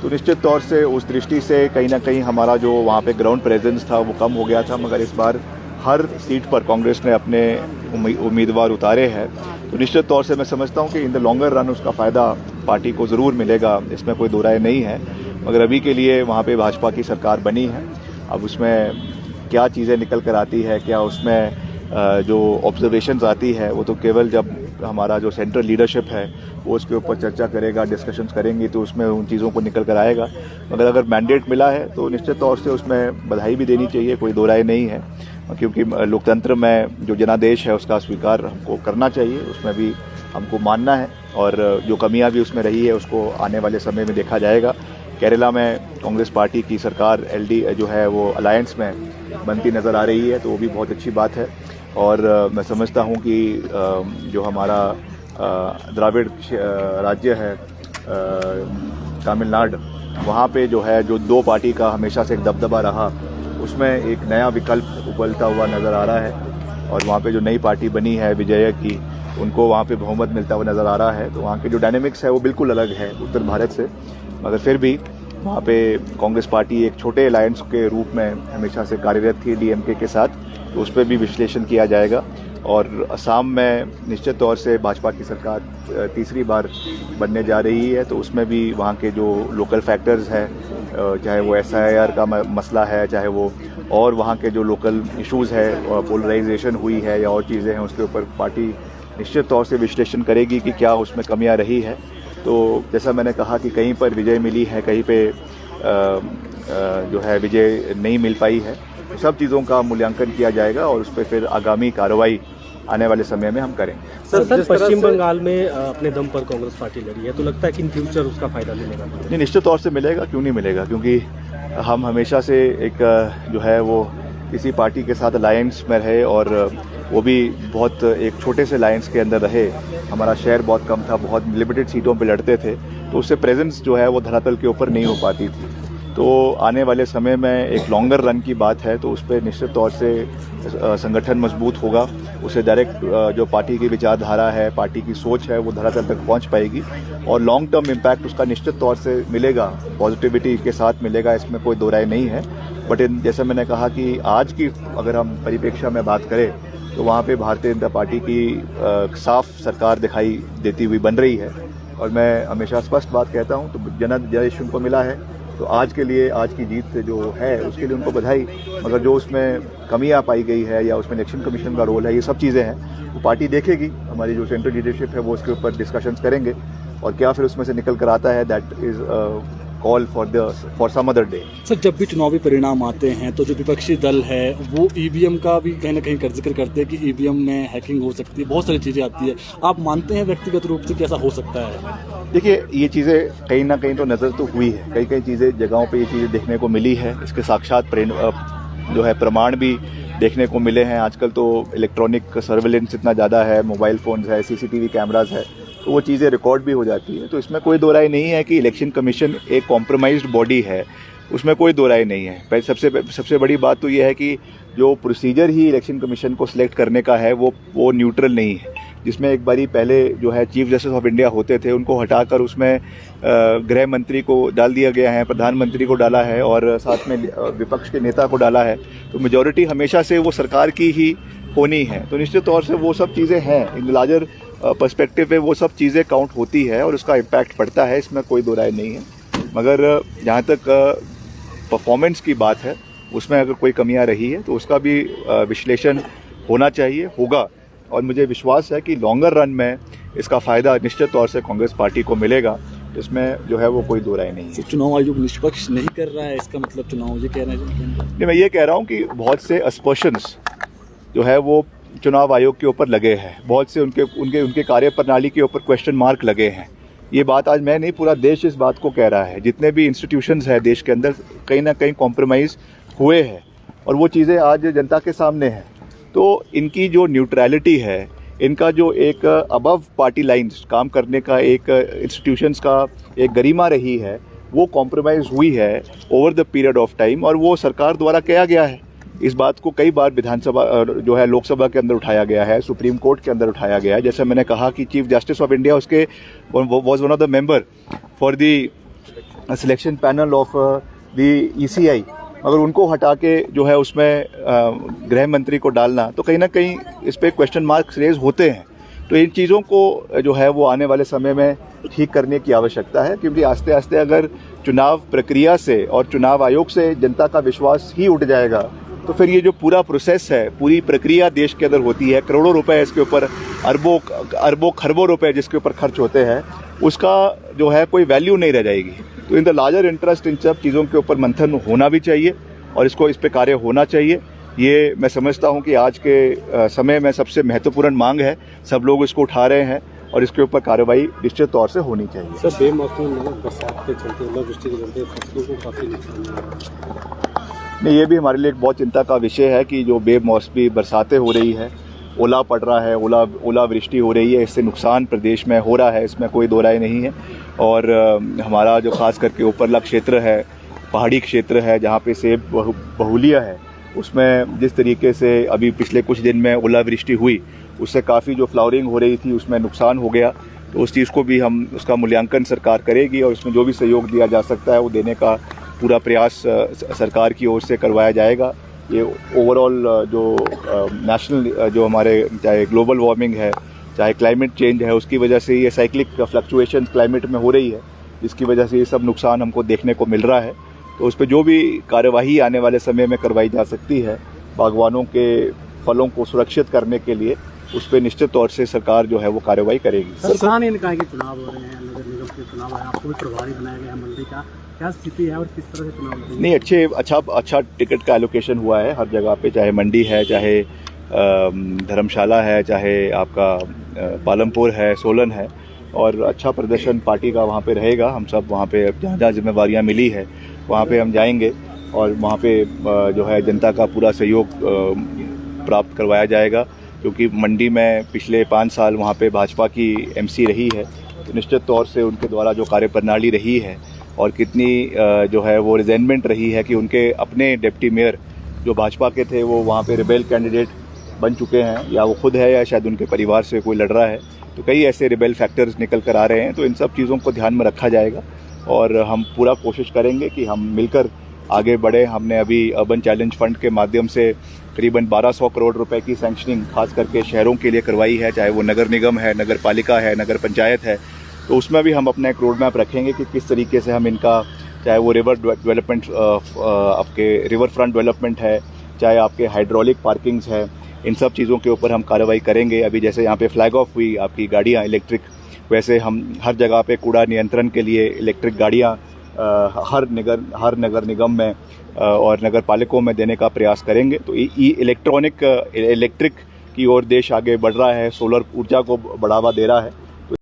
तो निश्चित तौर से उस दृष्टि से कहीं ना कहीं हमारा जो वहाँ पे ग्राउंड प्रेजेंस था वो कम हो गया था, मगर इस बार हर सीट पर कांग्रेस ने अपने उम्मीदवार उतारे हैं। तो निश्चित तौर से मैं समझता हूँ कि इन द लॉन्गर रन उसका फ़ायदा पार्टी को ज़रूर मिलेगा, इसमें कोई दो राय नहीं है। मगर अभी के लिए वहाँ पे भाजपा की सरकार बनी है, अब उसमें क्या चीज़ें निकल कर आती है, क्या उसमें जो ऑब्जर्वेशंस आती है, वो तो केवल जब हमारा जो सेंट्रल लीडरशिप है वो उसके ऊपर चर्चा करेगा, डिस्कशंस करेंगी, तो उसमें उन चीज़ों को निकल कर आएगा। मगर अगर मैंडेट मिला है तो निश्चित तौर से उसमें बधाई भी देनी चाहिए, कोई दो राय नहीं है, क्योंकि लोकतंत्र में जो जनादेश है उसका स्वीकार हमको करना चाहिए, उसमें भी हमको मानना है, और जो कमियां भी उसमें रही है उसको आने वाले समय में देखा जाएगा। केरला में कांग्रेस पार्टी की सरकार एलडी जो है वो अलायंस में बनती नज़र आ रही है, तो वो भी बहुत अच्छी बात है। और मैं समझता हूँ कि जो हमारा द्राविड़ राज्य है तमिलनाडु, वहाँ पे जो है जो दो पार्टी का हमेशा से एक दबदबा रहा, उसमें एक नया विकल्प उबलता हुआ नज़र आ रहा है, और वहाँ पे जो नई पार्टी बनी है विजय की, उनको वहाँ पे बहुमत मिलता हुआ नज़र आ रहा है। तो वहाँ के जो डायनेमिक्स है वो बिल्कुल अलग है उत्तर भारत से, मगर फिर भी वहाँ पे कांग्रेस पार्टी एक छोटे अलायंस के रूप में हमेशा से कार्यरत थी डीएमके के साथ, तो उस पर भी विश्लेषण किया जाएगा। और असम में निश्चित तौर से भाजपा की सरकार तीसरी बार बनने जा रही है, तो उसमें भी वहाँ के जो लोकल फैक्टर्स हैं, चाहे वो SIR का मसला है, चाहे वो और वहाँ के जो लोकल इश्यूज़ है, पोलराइजेशन हुई है या और चीज़ें हैं, उसके ऊपर पार्टी निश्चित तौर से विश्लेषण करेगी कि क्या उसमें कमियां रही है। तो जैसा मैंने कहा कि कहीं पर विजय मिली है, कहीं पे जो है विजय नहीं मिल पाई है, तो सब चीज़ों का मूल्यांकन किया जाएगा और उस पर फिर आगामी कार्रवाई आने वाले समय में हम करेंगे। सर पश्चिम बंगाल में अपने दम पर कांग्रेस पार्टी लड़ी है, तो लगता है कि इन फ्यूचर उसका फायदा मिलेगा? नहीं, निश्चित तौर से मिलेगा, क्यों नहीं मिलेगा, क्योंकि हम हमेशा से एक जो है वो किसी पार्टी के साथ अलायंस में रहे, और वो भी बहुत एक छोटे से अलायंस के अंदर रहे। हमारा शेयर बहुत कम था, बहुत लिमिटेड सीटों पे लड़ते थे, तो उससे प्रेजेंस जो है वो धरातल के ऊपर नहीं हो पाती थी। तो आने वाले समय में एक लॉन्गर रन की बात है, तो उस पर निश्चित तौर से संगठन मजबूत होगा, उसे डायरेक्ट जो पार्टी की विचारधारा है, पार्टी की सोच है, वो धरातल तक पहुंच पाएगी, और लॉन्ग टर्म इम्पैक्ट उसका निश्चित तौर से मिलेगा, पॉजिटिविटी के साथ मिलेगा, इसमें कोई दो राय नहीं है। बट जैसे मैंने कहा कि आज की अगर हम परिप्रेक्ष्य में बात करें, तो वहाँ पे भारतीय जनता पार्टी की साफ सरकार दिखाई देती हुई बन रही है, और मैं हमेशा स्पष्ट बात कहता हूँ, तो जनादेश उनको मिला है, तो आज के लिए, आज की जीत जो है उसके लिए उनको बधाई। मगर जो उसमें कमियां पाई गई है या उसमें इलेक्शन कमीशन का रोल है, ये सब चीज़ें हैं, वो पार्टी देखेगी, हमारी जो सेंट्रल लीडरशिप है वो उसके ऊपर डिस्कशंस करेंगे, और क्या फिर उसमें से निकल कर आता है, that is call for some other day. Sir, जब भी चुनावी परिणाम आते हैं तो जो विपक्षी दल है वो ईवीएम का भी कहीं ना कहीं कर जिक्र करते हैं कि ईवीएम में हैकिंग हो सकती है, बहुत सारी चीज़ें आती है। आप मानते हैं व्यक्तिगत रूप से कि ऐसा हो सकता है? देखिए, ये चीज़ें कहीं ना कहीं तो नज़र तो हुई है, कई कई चीज़ें जगहों पे ये चीज़ें देखने को मिली है, इसके साक्षात जो है प्रमाण भी देखने को मिले हैं। आजकल तो इलेक्ट्रॉनिक सर्वेलेंस इतना ज़्यादा है, मोबाइल फ़ोन्स है, CCTV कैमराज है, तो वो चीज़ें रिकॉर्ड भी हो जाती है। तो इसमें कोई दो राय नहीं है कि इलेक्शन कमीशन एक कॉम्प्रोमाइज्ड बॉडी है, उसमें कोई दो राय नहीं है। सबसे बड़ी बात तो ये है कि जो प्रोसीजर ही इलेक्शन कमीशन को सिलेक्ट करने का है वो न्यूट्रल नहीं है, जिसमें एक बारी पहले जो है चीफ जस्टिस ऑफ इंडिया होते थे, उनको हटाकर उसमें गृह मंत्री को डाल दिया गया है, प्रधानमंत्री को डाला है, और साथ में विपक्ष के नेता को डाला है। तो मेजॉरिटी हमेशा से वो सरकार की ही होनी है, तो निश्चित तौर से वो सब चीज़ें हैं, इन लार्जर पर्सपेक्टिव में वो सब चीज़ें काउंट होती है और उसका इम्पैक्ट पड़ता है, इसमें कोई दो राय नहीं है। मगर जहाँ तक परफॉर्मेंस की बात है, उसमें अगर कोई कमियां रही है तो उसका भी विश्लेषण होना चाहिए, होगा, और मुझे विश्वास है कि लॉन्गर रन में इसका फ़ायदा निश्चित तौर से कांग्रेस पार्टी को मिलेगा, इसमें जो है वो कोई दो राय नहीं है। चुनाव आयोग निष्पक्ष नहीं कर रहा है, इसका मतलब चुनाव ये कह रहे हैं? नहीं, मैं ये कह रहा हूँ कि बहुत से अस्पर्शंस जो है वो चुनाव आयोग के ऊपर लगे हैं, बहुत से उनके कार्य प्रणाली के ऊपर क्वेश्चन मार्क लगे हैं। ये बात आज मैं नहीं, पूरा देश इस बात को कह रहा है। जितने भी इंस्टीट्यूशंस हैं देश के अंदर, कहीं ना कहीं कॉम्प्रोमाइज़ हुए हैं, और वो चीज़ें आज जनता के सामने हैं। तो इनकी जो न्यूट्रलिटी है, इनका जो एक अबव पार्टी लाइन्स काम करने का एक इंस्टीट्यूशंस का एक गरिमा रही है, वो कॉम्प्रोमाइज़ हुई है over the period of time, और वो सरकार द्वारा किया गया है। इस बात को कई बार विधानसभा जो है लोकसभा के अंदर उठाया गया है, सुप्रीम कोर्ट के अंदर उठाया गया है। जैसे मैंने कहा कि चीफ जस्टिस ऑफ इंडिया उसके was one of the member for the selection panel of the ECI, अगर उनको हटा के जो है उसमें गृह मंत्री को डालना, तो कहीं ना कहीं इस पर क्वेश्चन मार्क्स रेज होते हैं। तो इन चीज़ों को जो है वो आने वाले समय में ठीक करने की आवश्यकता है, क्योंकि आस्ते आस्ते अगर चुनाव प्रक्रिया से और चुनाव आयोग से जनता का विश्वास ही उठ जाएगा, तो फिर ये जो पूरा प्रोसेस है, पूरी प्रक्रिया देश के अंदर होती है, करोड़ों रुपए इसके ऊपर, अरबों खरबों रुपए जिसके ऊपर खर्च होते हैं, उसका जो है कोई वैल्यू नहीं रह जाएगी। तो in the larger interest in सब चीज़ों के ऊपर मंथन होना भी चाहिए और इस पे कार्य होना चाहिए। ये मैं समझता हूँ कि आज के समय में सबसे महत्वपूर्ण मांग है, सब लोग इसको उठा रहे हैं और इसके ऊपर कार्रवाई निश्चित तौर से होनी चाहिए। सर, बेमौसमी बरसात के चलते, ओलावृष्टि के चलते फसलों को काफ़ी नुकसान हो रहा है। नहीं, ये भी हमारे लिए एक बहुत चिंता का विषय है कि जो बेमौसमी बरसातें हो रही है, ओला पड़ रहा है, ओलावृष्टि हो रही है, इससे नुकसान प्रदेश में हो रहा है, इसमें कोई दो राय नहीं है। और हमारा जो खास करके ऊपरला क्षेत्र है, पहाड़ी क्षेत्र है, जहाँ पे सेब बहुलिया है, उसमें जिस तरीके से अभी पिछले कुछ दिन में ओलावृष्टि हुई, उससे काफ़ी जो फ्लावरिंग हो रही थी उसमें नुकसान हो गया। तो उस चीज़ को भी हम, उसका मूल्यांकन सरकार करेगी और उसमें जो भी सहयोग दिया जा सकता है वो देने का पूरा प्रयास सरकार की ओर से करवाया जाएगा। ये ओवरऑल जो नेशनल जो हमारे चाहे ग्लोबल वार्मिंग है, चाहे क्लाइमेट चेंज है, उसकी वजह से ये साइक्लिक फ्लक्चुएशन क्लाइमेट में हो रही है, जिसकी वजह से ये सब नुकसान हमको देखने को मिल रहा है। तो उस पर जो भी कार्यवाही आने वाले समय में करवाई जा सकती है बागवानों के फलों को सुरक्षित करने के लिए, उस पर निश्चित तौर से सरकार जो है वो कार्रवाई करेगी। सरकार ने कहा कि चुनाव हो रहे हैं, नगर निगम के चुनाव है, आपको भी प्रभारी बनाया गया है मंडी का, क्या स्थिति है और किस तरह से चुनाव? नहीं, अच्छा टिकट का एलोकेशन हुआ है हर जगह पे, चाहे मंडी है, चाहे धर्मशाला है, चाहे आपका पालमपुर है, सोलन है, और अच्छा प्रदर्शन पार्टी का वहाँ पे रहेगा। हम सब वहाँ पे जहाँ जहाँ जिम्मेवारियाँ मिली है वहाँ पे हम जाएंगे और वहाँ पे जो है जनता का पूरा सहयोग प्राप्त करवाया जाएगा, क्योंकि मंडी में पिछले 5 साल वहाँ पे भाजपा की MC रही है। तो निश्चित तौर से उनके द्वारा जो कार्यप्रणाली रही है और कितनी जो है वो रिजेंटमेंट रही है कि उनके अपने डिप्टी मेयर जो भाजपा के थे वो वहाँ पे रिबेल कैंडिडेट बन चुके हैं, या वो खुद है या शायद उनके परिवार से कोई लड़ रहा है। तो कई ऐसे रिबेल फैक्टर्स निकल कर आ रहे हैं। तो इन सब चीज़ों को ध्यान में रखा जाएगा और हम पूरा कोशिश करेंगे कि हम मिलकर आगे बढ़े। हमने अभी अर्बन चैलेंज फंड के माध्यम से करीबन 1200 करोड़ रुपए की सैंक्शनिंग खास करके शहरों के लिए करवाई है, चाहे वो नगर निगम है, नगर पालिका है, नगर पंचायत है। तो उसमें भी हम अपना एक रोड मैप रखेंगे कि किस तरीके से हम इनका, चाहे वो रिवर डेवलपमेंट, आपके रिवर फ्रंट डेवलपमेंट है, चाहे आपके हाइड्रोलिक पार्किंग्स है, इन सब चीज़ों के ऊपर हम कार्रवाई करेंगे। अभी जैसे यहाँ पे फ्लैग ऑफ हुई आपकी गाड़ियाँ इलेक्ट्रिक, वैसे हम हर जगह पे कूड़ा नियंत्रण के लिए इलेक्ट्रिक गाड़ियाँ हर नगर निगम में और नगर पालिकाओं में देने का प्रयास करेंगे। तो इलेक्ट्रिक की ओर देश आगे बढ़ रहा है, सोलर ऊर्जा को बढ़ावा दे रहा है।